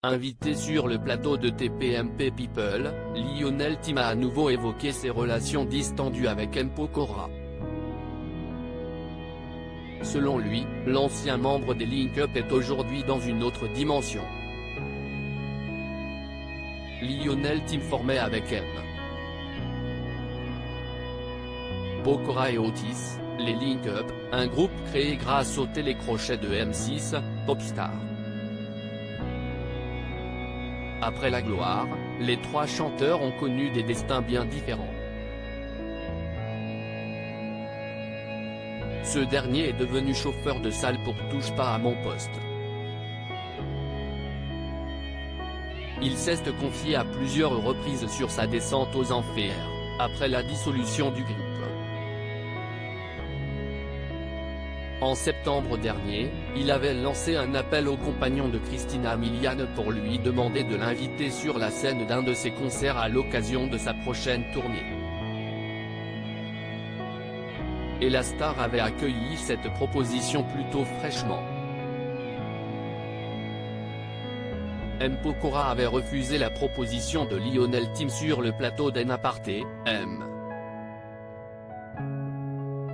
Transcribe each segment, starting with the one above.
Invité sur le plateau de TPMP People, Lionel Tim a à nouveau évoqué ses relations distendues avec M. Pokora. Selon lui, l'ancien membre des Link Up est aujourd'hui dans une autre dimension. Lionel Tim formait avec M. Pokora et Otis, les Link Up, un groupe créé grâce au télécrochet de M6, Popstar. Après la gloire, les trois chanteurs ont connu des destins bien différents. Ce dernier est devenu chauffeur de salle pour Touche pas à mon poste. Il s'est confié à plusieurs reprises sur sa descente aux enfers, après la dissolution du groupe. En septembre dernier, il avait lancé un appel aux compagnons de Christina Milian pour lui demander de l'inviter sur la scène d'un de ses concerts à l'occasion de sa prochaine tournée. Et la star avait accueilli cette proposition plutôt fraîchement. M. Pokora avait refusé la proposition de Lionel Tim sur le plateau d'En Aparté, M.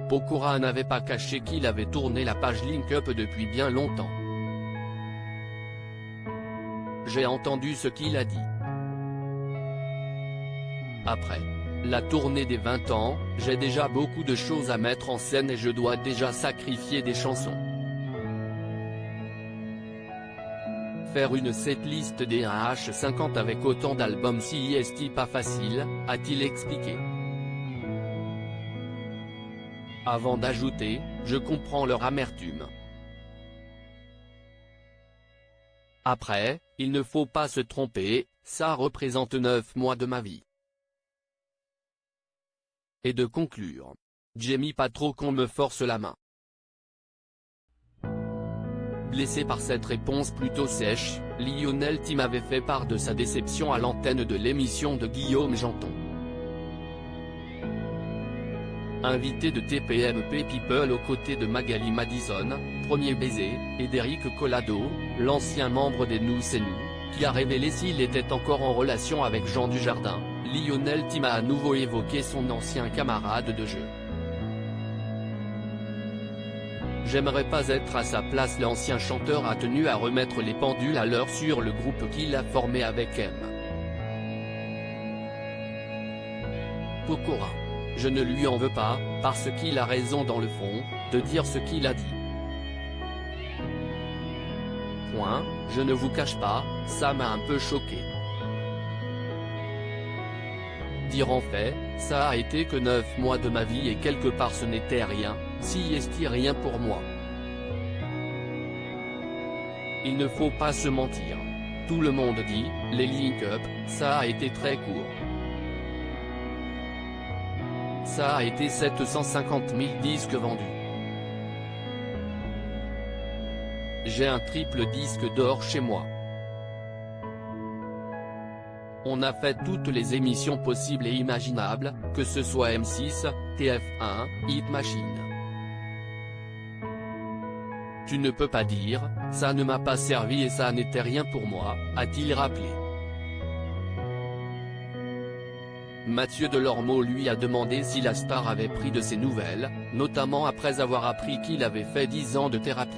Pokora n'avait pas caché qu'il avait tourné la page Link Up depuis bien longtemps. J'ai entendu ce qu'il a dit. Après la tournée des 20 ans, j'ai déjà beaucoup de choses à mettre en scène et je dois déjà sacrifier des chansons. Faire une setlist des 1H50 avec autant d'albums c'est pas facile, a-t-il expliqué. Avant d'ajouter, je comprends leur amertume. Après, il ne faut pas se tromper, ça représente 9 mois de ma vie. Et de conclure. J'aime pas trop qu'on me force la main. Blessé par cette réponse plutôt sèche, Lionel Tim avait fait part de sa déception à l'antenne de l'émission de Guillaume Janton. Invité de TPMP People aux côtés de Magali Madison, Premier Baiser, et d'Éric Collado, l'ancien membre des Nous c'est Nous, qui a révélé s'il était encore en relation avec Jean Dujardin, Lionel Tim a à nouveau évoqué son ancien camarade de jeu. J'aimerais pas être à sa place. L'ancien chanteur a tenu à remettre les pendules à l'heure sur le groupe qu'il a formé avec M. Pokora. Je ne lui en veux pas, parce qu'il a raison dans le fond, de dire ce qu'il a dit. Point, je ne vous cache pas, ça m'a un peu choqué. Dire en fait, ça a été que 9 mois de ma vie et quelque part ce n'était rien, si est rien pour moi. Il ne faut pas se mentir. Tout le monde dit, les Link Up, ça a été très court. Ça a été 750 000 disques vendus. J'ai un triple disque d'or chez moi. On a fait toutes les émissions possibles et imaginables, que ce soit M6, TF1, Hit Machine. Tu ne peux pas dire, ça ne m'a pas servi et ça n'était rien pour moi, a-t-il rappelé. Mathieu Delormeau lui a demandé si la star avait pris de ses nouvelles, notamment après avoir appris qu'il avait fait 10 ans de thérapie.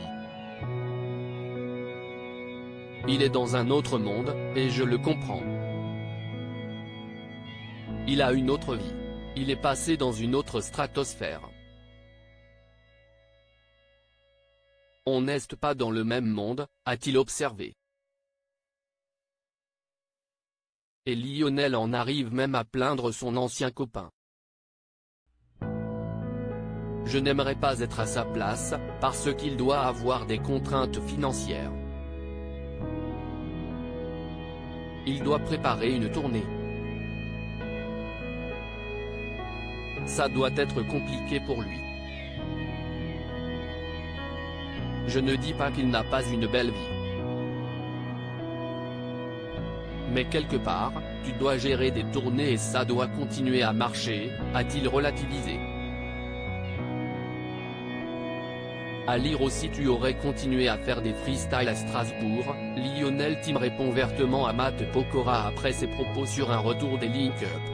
Il est dans un autre monde, et je le comprends. Il a une autre vie. Il est passé dans une autre stratosphère. On n'est pas dans le même monde, a-t-il observé. Et Lionel en arrive même à plaindre son ancien copain. Je n'aimerais pas être à sa place, parce qu'il doit avoir des contraintes financières. Il doit préparer une tournée. Ça doit être compliqué pour lui. Je ne dis pas qu'il n'a pas une belle vie. Mais quelque part, tu dois gérer des tournées et ça doit continuer à marcher, a-t-il relativisé. À lire aussi tu aurais continué à faire des freestyles à Strasbourg. Lionel Tim répond vertement à Matt Pokora après ses propos sur un retour des Link Up.